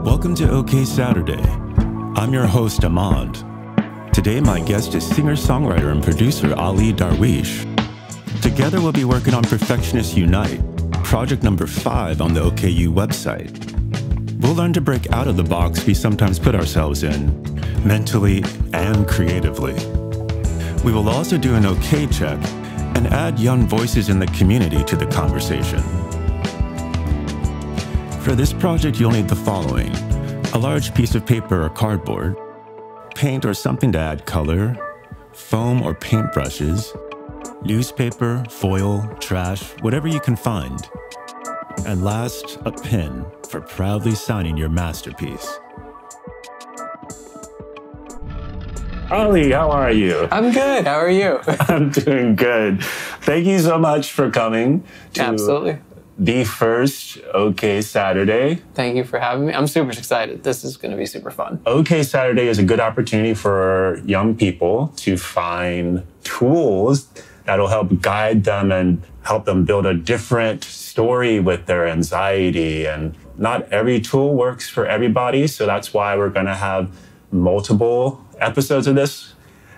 Welcome to OK Saturday. I'm your host, Ahmond. Today, my guest is singer-songwriter and producer Ali Darwiche. Together, we'll be working on Perfectionists Unite, project number 5 on the OKU website. We'll learn to break out of the box we sometimes put ourselves in, mentally and creatively. We will also do an OK check and add young voices in the community to the conversation. For this project, you'll need the following: a large piece of paper or cardboard, paint or something to add color, foam or paint brushes, newspaper, foil, trash, whatever you can find. And last, a pen for proudly signing your masterpiece. Ali, how are you? I'm good. How are you? I'm doing good. Thank you so much for coming to Absolutely. The first OK Saturday. Thank you for having me. I'm super excited. This is going to be super fun. OK Saturday is a good opportunity for young people to find tools that'll help guide them and help them build a different story with their anxiety. And not every tool works for everybody, so that's why we're going to have multiple episodes of this.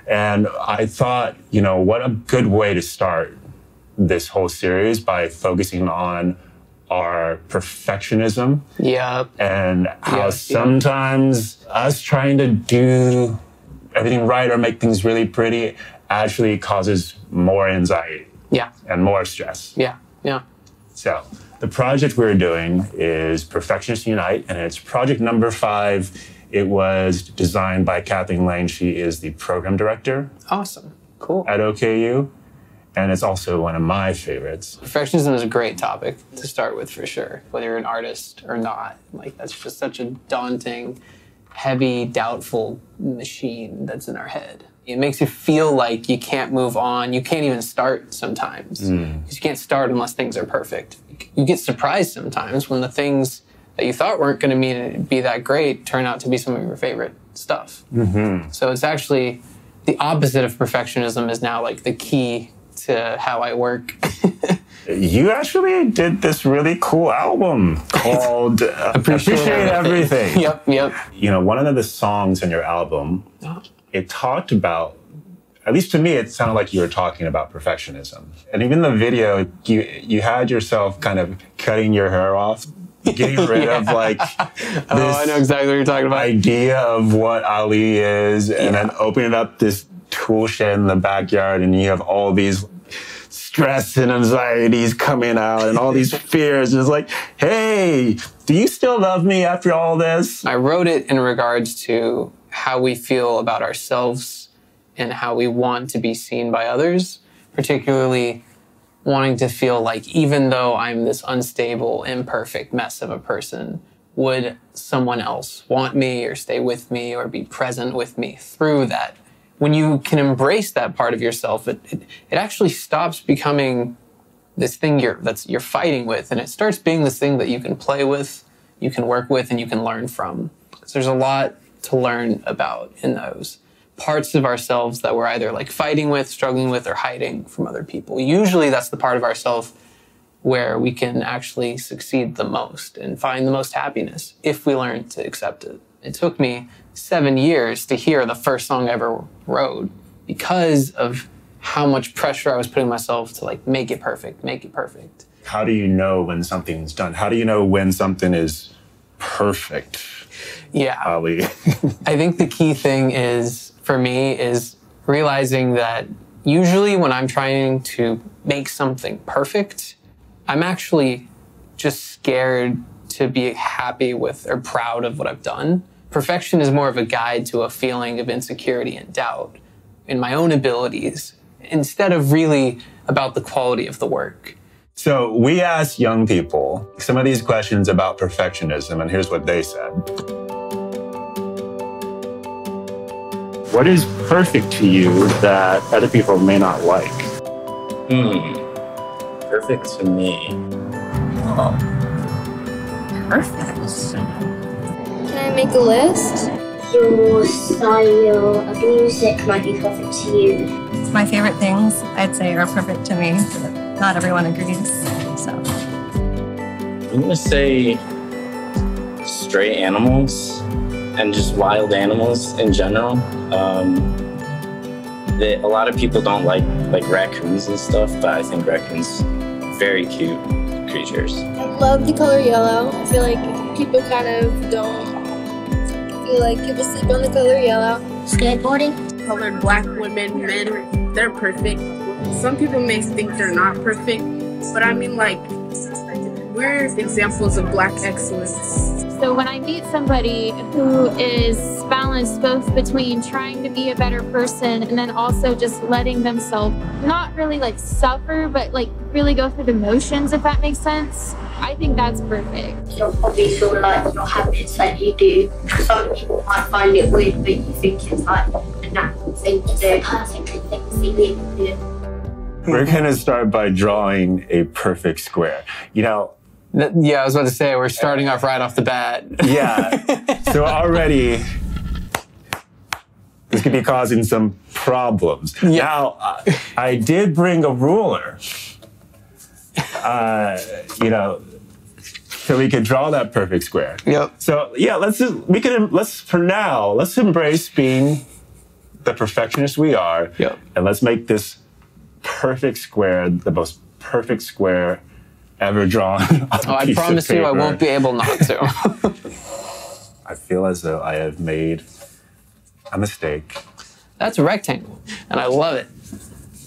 And I thought, what a good way to start this whole series by focusing on our perfectionism. Yeah. And how sometimes us trying to do everything right or make things really pretty actually causes more anxiety. Yeah. And more stress. Yeah. Yeah. So the project we're doing is Perfectionists Unite, and it's project number 5. It was designed by Kathleen Lane. She is the program director. Awesome. Cool. At OKU. And it's also one of my favorites. Perfectionism is a great topic to start with, for sure. Whether you're an artist or not, that's just such a daunting, heavy, doubtful machine that's in our head. It makes you feel like you can't move on. You can't even start sometimes. Because you can't start unless things are perfect. You get surprised sometimes when the things that you thought weren't going to be that great turn out to be some of your favorite stuff. Mm-hmm. So it's actually the opposite of perfectionism is now the key to how I work. You actually did this really cool album called Appreciate Everything. Yep. One of the songs in your album, it talked about, at least to me, it sounded like you were talking about perfectionism. And even the video, you had yourself kind of cutting your hair off, getting rid of this I know exactly what you're talking about. Idea of what Ali is, and then opening up this tool shed in the backyard, and you have all these stress and anxieties coming out and all these fears. It's like, hey, do you still love me after all this? I wrote it in regards to how we feel about ourselves and how we want to be seen by others, particularly wanting to feel like even though I'm this unstable, imperfect mess of a person, would someone else want me or stay with me or be present with me through that? When you can embrace that part of yourself, it actually stops becoming this thing you're fighting with, and it starts being this thing that you can play with, you can work with, and you can learn from. So there's a lot to learn about in those parts of ourselves that we're either fighting with, struggling with, or hiding from other people. Usually that's the part of ourselves where we can actually succeed the most and find the most happiness if we learn to accept it. It took me 7 years to hear the first song I ever wrote because of how much pressure I was putting myself to make it perfect, make it perfect. How do you know when something's done? How do you know when something is perfect? Yeah. Ali. I think the key thing for me is realizing that usually when I'm trying to make something perfect, I'm actually just scared to be happy with or proud of what I've done. Perfection is more of a guide to a feeling of insecurity and doubt in my own abilities, instead of really about the quality of the work. So we asked young people some of these questions about perfectionism, and here's what they said. What is perfect to you that other people may not like? Perfect to me. Oh, perfect. Can I make a list? Your style of music might be perfect to you. My favorite things, I'd say, are perfect to me, but not everyone agrees, so. I'm going to say stray animals and just wild animals in general. A lot of people don't like raccoons and stuff, but I think raccoons very cute creatures. I love the color yellow. I feel like people kind of don't feel like people sleep on the color yellow. Skateboarding. Colored black women, men, they're perfect. Some people may think they're not perfect, but I mean, like, we're examples of black excellence. So when I meet somebody who is balanced both between trying to be a better person and then also just letting themselves not really like suffer, but like really go through the motions, if that makes sense, I think that's perfect. You'll probably feel like your habits that you do. Some people might find it weird, but you think it's like a natural thing to do. Perfectly thing to see people do. We're going to start by drawing a perfect square. You know, Yeah, I was about to say, we're starting off right off the bat. yeah. So already, this could be causing some problems. Yeah. Now, I did bring a ruler, you know, so we could draw that perfect square. Yep. So yeah, let's for now, let's embrace being the perfectionists we are. Yep. And let's make this perfect square the most perfect square ever drawn on a I piece promise of you I paper. won't be able not to. I feel as though I have made a mistake. That's a rectangle, and I love it.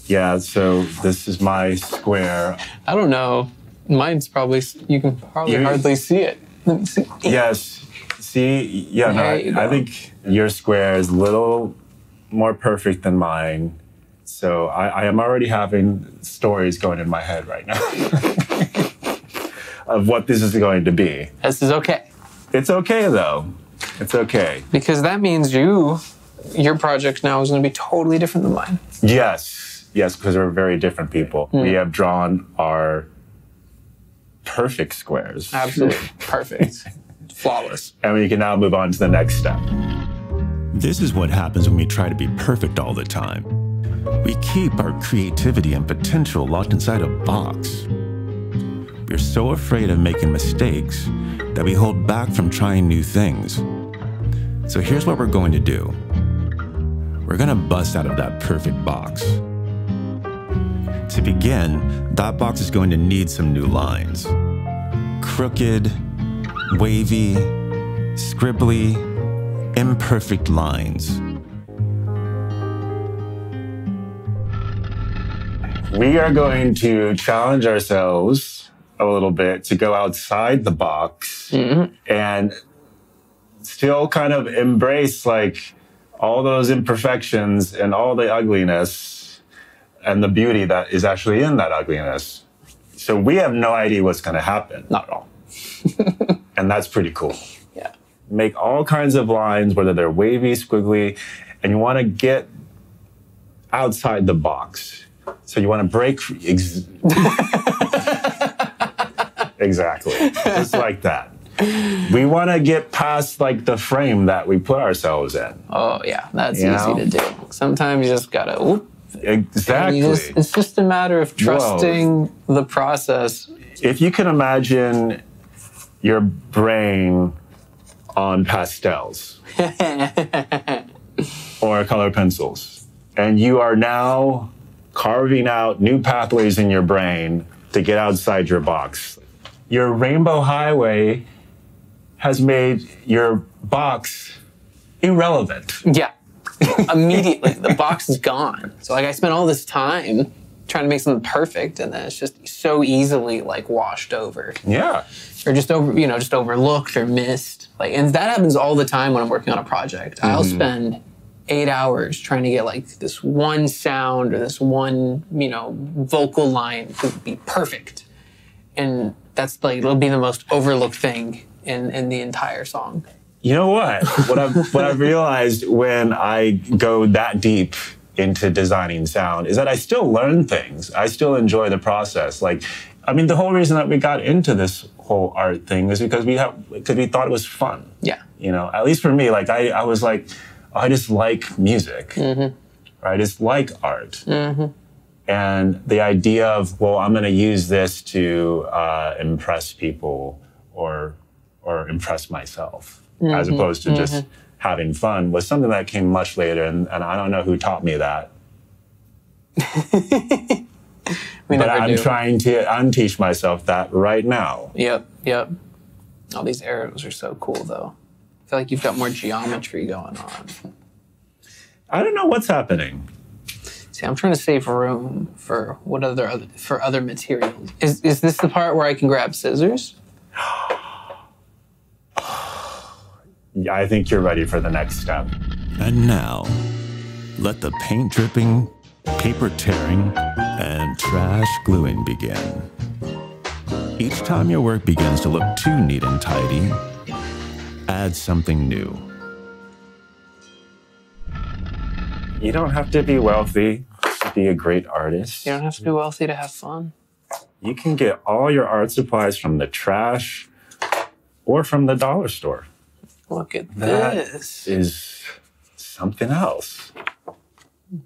Yeah, so this is my square. I don't know. Mine's probably, you can probably hardly see it. Let me see. Yes. See, yeah, no, There you go. I think your square is a little more perfect than mine. So I am already having stories going in my head right now of what this is going to be. This is okay. It's okay, though. It's okay. Because that means your project now is going to be totally different than mine. Yes, because we're very different people. We have drawn our perfect squares. Absolutely. Perfect. Flawless. And we can now move on to the next step. This is what happens when we try to be perfect all the time. We keep our creativity and potential locked inside a box. We're so afraid of making mistakes that we hold back from trying new things. So here's what we're going to do. We're going to bust out of that perfect box. To begin, that box is going to need some new lines. Crooked, wavy, scribbly, imperfect lines. We are going to challenge ourselves a little bit to go outside the box and still kind of embrace like all those imperfections and all the ugliness and the beauty that is actually in that ugliness. So we have no idea what's going to happen. Not at all. And that's pretty cool. Yeah. Make all kinds of lines, whether they're wavy, squiggly, and you want to get outside the box. So you want to break exactly, just like that. We want to get past like the frame that we put ourselves in. Oh, yeah. That's You easy know? to do. Sometimes you just got to, whoop. Exactly. It's just a matter of trusting the process. If you can imagine your brain on pastels or color pencils, and you are now carving out new pathways in your brain to get outside your box. Your rainbow highway has made your box irrelevant. Yeah. Immediately, the box is gone. So like I spent all this time trying to make something perfect, and then it's just so easily like washed over. Yeah. Or just overlooked or missed. Like, and that happens all the time when I'm working on a project. I'll spend 8 hours trying to get like this one sound or this one, vocal line to be perfect. And that's like, it'll be the most overlooked thing in the entire song. You know what? What I've realized when I go that deep into designing sound is that I still learn things. I still enjoy the process. Like, I mean, the whole reason that we got into this whole art thing is because we thought it was fun. Yeah. At least for me, like I was like, I just like music. Or I just like art. And the idea of, well, I'm going to use this to impress people or or impress myself, as opposed to just having fun, was something that came much later. And I don't know who taught me that. But I'm trying to unteach myself that right now. Yep. All these arrows are so cool, though. I feel like you've got more geometry going on. I don't know what's happening. See, I'm trying to save room for other materials. Is this the part where I can grab scissors? Yeah, I think you're ready for the next step. And now, let the paint dripping, paper tearing, and trash gluing begin. Each time your work begins to look too neat and tidy, add something new. You don't have to be wealthy to be a great artist. You don't have to be wealthy to have fun. You can get all your art supplies from the trash or from the dollar store. Look at this. That is something else.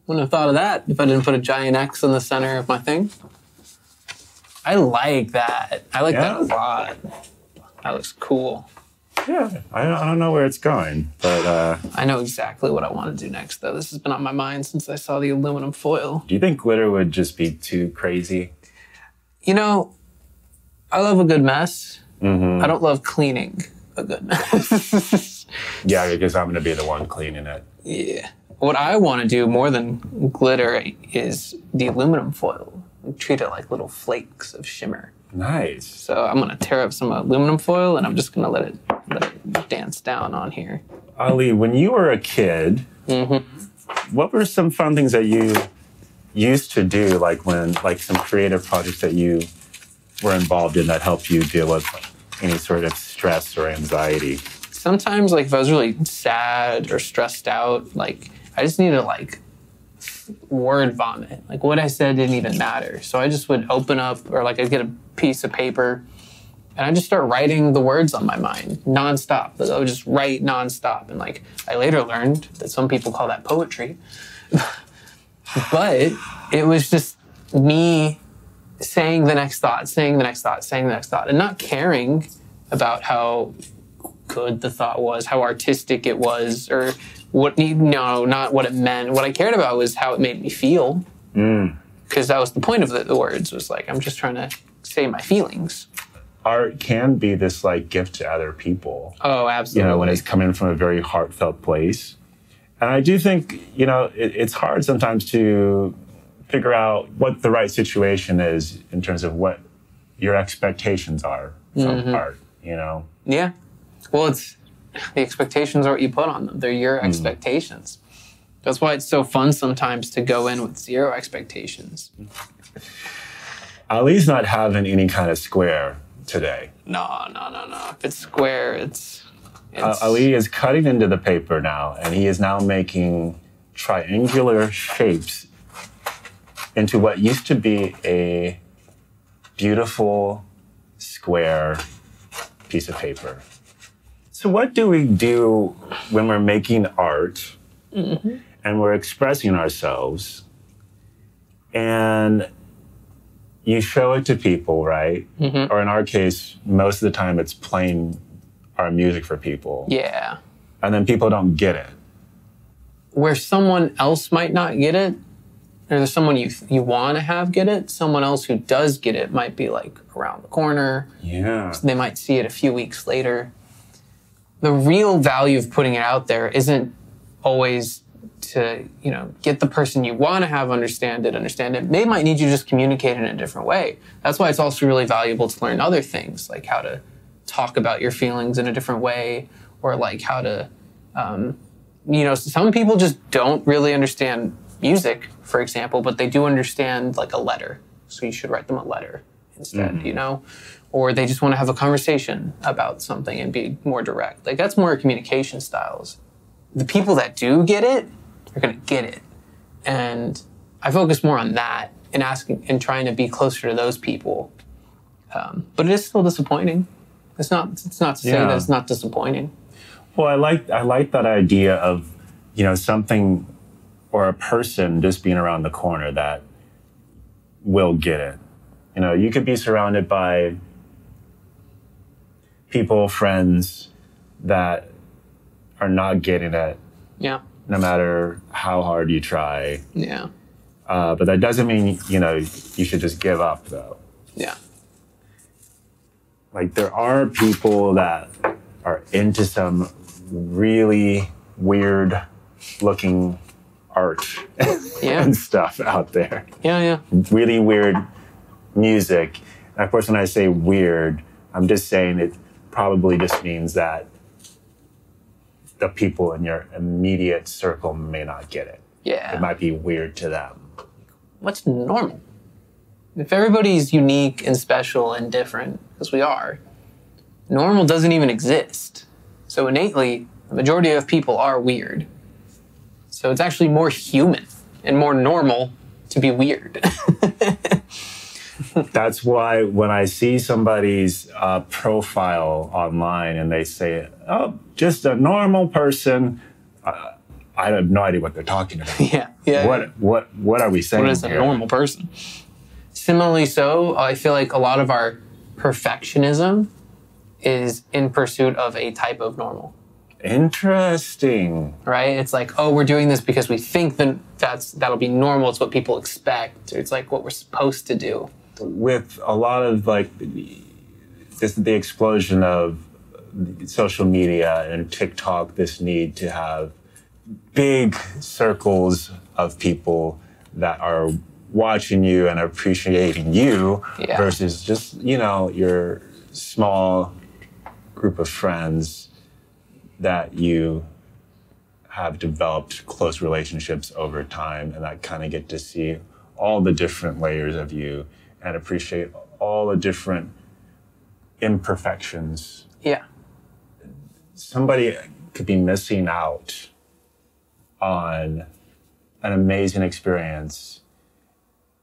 Wouldn't have thought of that if I didn't put a giant X in the center of my thing. I like that. I like that a lot. That looks cool. Yeah, I don't know where it's going, but... I know exactly what I want to do next, though. This has been on my mind since I saw the aluminum foil. Do you think glitter would just be too crazy? You know, I love a good mess. I don't love cleaning a good mess. Yeah, because I'm going to be the one cleaning it. Yeah. What I want to do more than glitter is the aluminum foil. Treat it like little flakes of shimmer. Nice. So I'm going to tear up some aluminum foil, and I'm just going to let it dance down on here. Ali, when you were a kid, what were some fun things that you used to do, like some creative projects that you were involved in that helped you deal with any sort of stress or anxiety? Sometimes, like, if I was really sad or stressed out, like, I just needed to, like, word vomit. Like, what I said didn't even matter. So I just would open up, or, like, I'd get a piece of paper, and I'd just start writing the words on my mind nonstop. Like, I would just write nonstop. And, like, I later learned that some people call that poetry. But it was just me saying the next thought, saying the next thought, saying the next thought, and not caring about how good the thought was, how artistic it was, or not what it meant. What I cared about was how it made me feel. Because that was the point of the words, was like, I'm just trying to say my feelings. Art can be this, like, gift to other people. Oh, absolutely. You know, when it's coming from a very heartfelt place. And I do think, you know, it's hard sometimes to figure out what the right situation is in terms of what your expectations are from art, you know? Yeah. Well, it's the expectations are what you put on them. They're your expectations. That's why it's so fun sometimes to go in with zero expectations. Ali's not having any kind of square today. No. If it's square, it's Ali is cutting into the paper now, and he is now making triangular shapes into what used to be a beautiful square piece of paper. So what do we do when we're making art and we're expressing ourselves and you show it to people, right? Or in our case, most of the time it's playing our music for people. Yeah. And then people don't get it. Where someone else might not get it, or there's someone you want to have get it, someone else who does get it might be like around the corner. Yeah. So they might see it a few weeks later. The real value of putting it out there isn't always to, you know, get the person you want to have understand it. They might need you to just communicate in a different way. That's why it's also really valuable to learn other things, like how to talk about your feelings in a different way, or like how to, you know, some people just don't really understand music, for example, but they do understand like a letter. So you should write them a letter instead, you know? Or they just want to have a conversation about something and be more direct. Like, that's more communication styles. The people that do get it are going to get it. And I focus more on that and asking and trying to be closer to those people. But it is still disappointing. It's not to say that it's not disappointing. Well, I like that idea of, you know, something or a person just being around the corner that will get it. You know, you could be surrounded by, people, friends that are not getting it. Yeah. No matter how hard you try. Yeah. But that doesn't mean, you should just give up, though. Yeah. Like, there are people that are into some really weird looking art and stuff out there. Yeah. Really weird music. And of course, when I say weird, I'm just saying it probably just means that the people in your immediate circle may not get it. Yeah. It might be weird to them. What's normal? If everybody's unique and special and different, because we are, normal doesn't even exist. So innately, the majority of people are weird. So it's actually more human and more normal to be weird. That's why when I see somebody's profile online and they say, oh, just a normal person, I have no idea what they're talking about. What are we saying? What is a normal person? Similarly so, I feel like a lot of our perfectionism is in pursuit of a type of normal. Interesting. Right? It's like, oh, we're doing this because we think that'll be normal. It's what people expect. It's like what we're supposed to do. With a lot of like the explosion of social media and TikTok, this need to have big circles of people that are watching you and appreciating you versus just, your small group of friends that you have developed close relationships over time and that kind of get to see all the different layers of you and appreciate all the different imperfections. Yeah. Somebody could be missing out on an amazing experience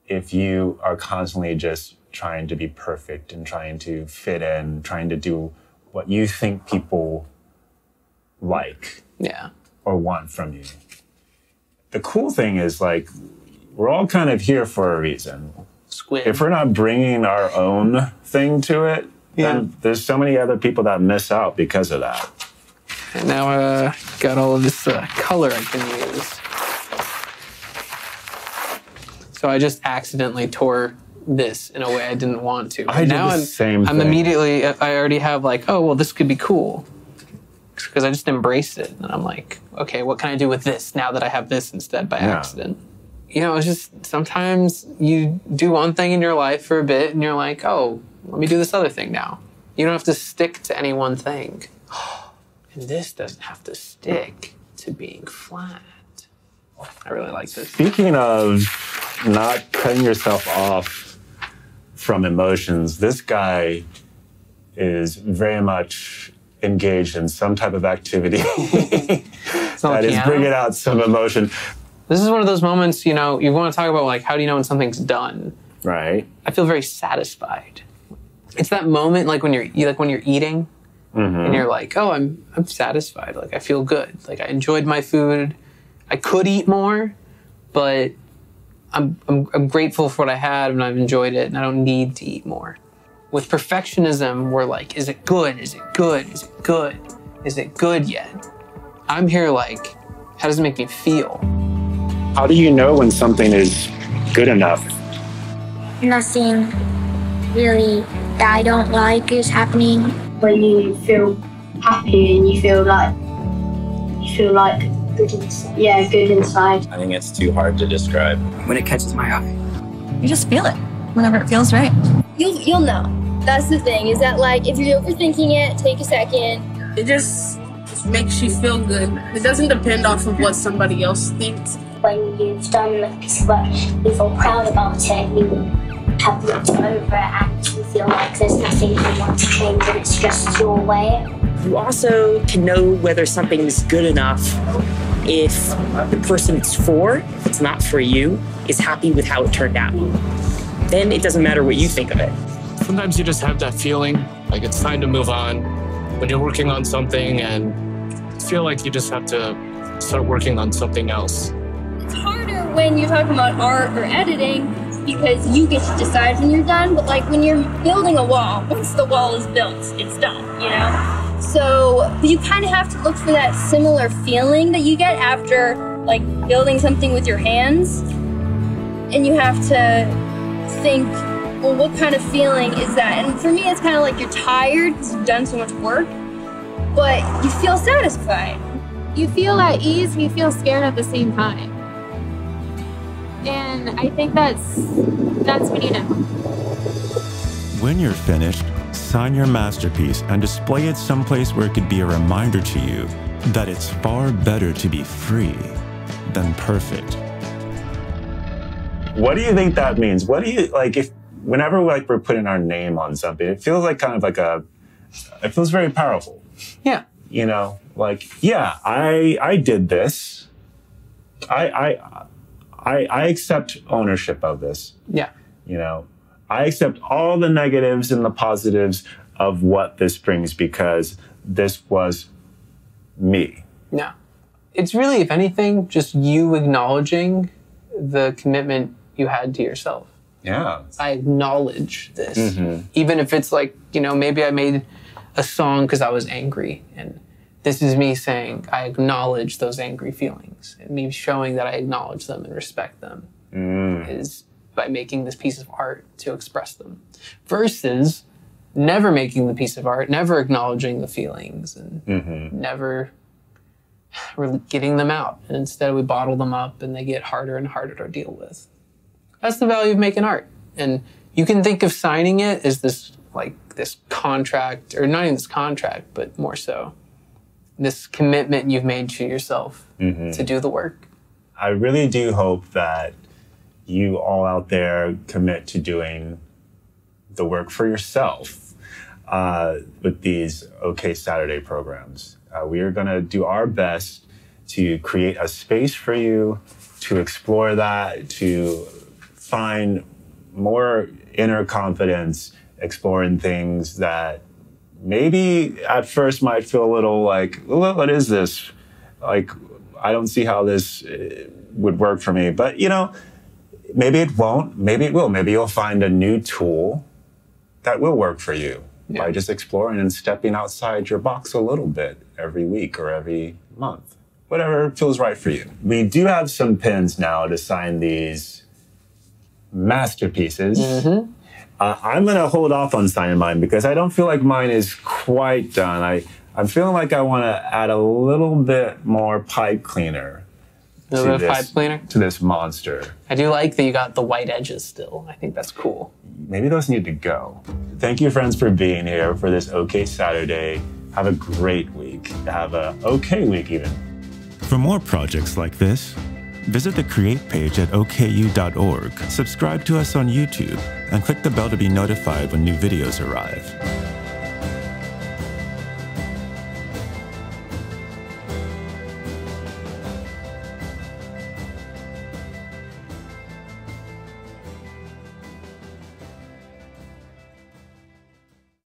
if you are constantly just trying to be perfect and trying to fit in, trying to do what you think people like or want from you. The cool thing is, like, we're all kind of here for a reason. Squid. If we're not bringing our own thing to it, then there's so many other people that miss out because of that. And now I got all of this color I can use. So I just accidentally tore this in a way I didn't want to. I did the same thing. I'm immediately, I already have like, oh, well, this could be cool. Because I just embraced it. And I'm like, okay, what can I do with this now that I have this instead by accident? It's just sometimes you do one thing in your life for a bit and you're like, oh, let me do this other thing now. You don't have to stick to any one thing. And this doesn't have to stick to being flat. I really like this. Speaking of not cutting yourself off from emotions, this guy is very much engaged in some type of activity that is bringing out some emotion. This is one of those moments, you want to talk about, like, how do you know when something's done? Right. I feel very satisfied. It's that moment, like when you're eating, and you're like, oh, I'm satisfied. Like, I feel good. Like, I enjoyed my food. I could eat more, but I'm grateful for what I had and I've enjoyed it, and I don't need to eat more. With perfectionism, we're like, is it good? Is it good? Is it good? Is it good yet? I'm here like, how does it make me feel? How do you know when something is good enough? Nothing really that I don't like is happening. When you feel happy and you feel like good inside. Yeah, good inside. I think it's too hard to describe. When it catches my eye. You just feel it whenever it feels right. You'll know. That's the thing, is that, like, if you're overthinking it, take a second. It just makes you feel good. It doesn't depend off of what somebody else thinks. When you've done a piece of work, you feel proud about it, and you have looked over it, and you feel like there's nothing you want to change, and it's just your way. You also can know whether something is good enough if the person it's for, if it's not for you, is happy with how it turned out. Then it doesn't matter what you think of it. Sometimes you just have that feeling like it's time to move on when you're working on something and feel like you just have to start working on something else. It's harder when you're talking about art or editing because you get to decide when you're done. But like when you're building a wall, once the wall is built, it's done, you know? So you kind of have to look for that similar feeling that you get after like building something with your hands. And you have to think, well, what kind of feeling is that? And for me, it's kind of like you're tired because you've done so much work, but you feel satisfied. You feel at ease and you feel scared at the same time. And I think that's what you know. When you're finished, sign your masterpiece and display it someplace where it could be a reminder to you that it's far better to be free than perfect. What do you think that means? What do you, like, if whenever like we're putting our name on something, it feels like kind of like it feels very powerful. Yeah. You know, like, yeah, I did this. I accept ownership of this. Yeah. You know, I accept all the negatives and the positives of what this brings because this was me. Yeah. It's really, if anything, just you acknowledging the commitment you had to yourself. Yeah. I acknowledge this. Even if it's like, you know, maybe I made a song because I was angry. And this is me saying, I acknowledge those angry feelings. And me showing that I acknowledge them and respect them is by making this piece of art to express them. Versus never making the piece of art, never acknowledging the feelings, and never really getting them out. And instead we bottle them up and they get harder and harder to deal with. That's the value of making art. And you can think of signing it as this, like, this contract, or not even this contract, but more so this commitment you've made to yourself to do the work. I really do hope that you all out there commit to doing the work for yourself with these OK Saturday programs. We are going to do our best to create a space for you to explore that, to find more inner confidence, exploring things that maybe at first might feel a little like, well, what is this? Like, I don't see how this would work for me. But, you know, maybe it won't, maybe it will. Maybe you'll find a new tool that will work for you by just exploring and stepping outside your box a little bit every week or every month, whatever feels right for you. We do have some pins now to sign these masterpieces. I'm going to hold off on signing mine because I don't feel like mine is quite done. I'm feeling like I want to add a little bit more pipe cleaner. To this monster. I do like that you got the white edges still. I think that's cool. Maybe those need to go. Thank you, friends, for being here for this OK Saturday. Have a great week. Have a OK week, even. For more projects like this, visit the Create page at oku.org, subscribe to us on YouTube, and click the bell to be notified when new videos arrive.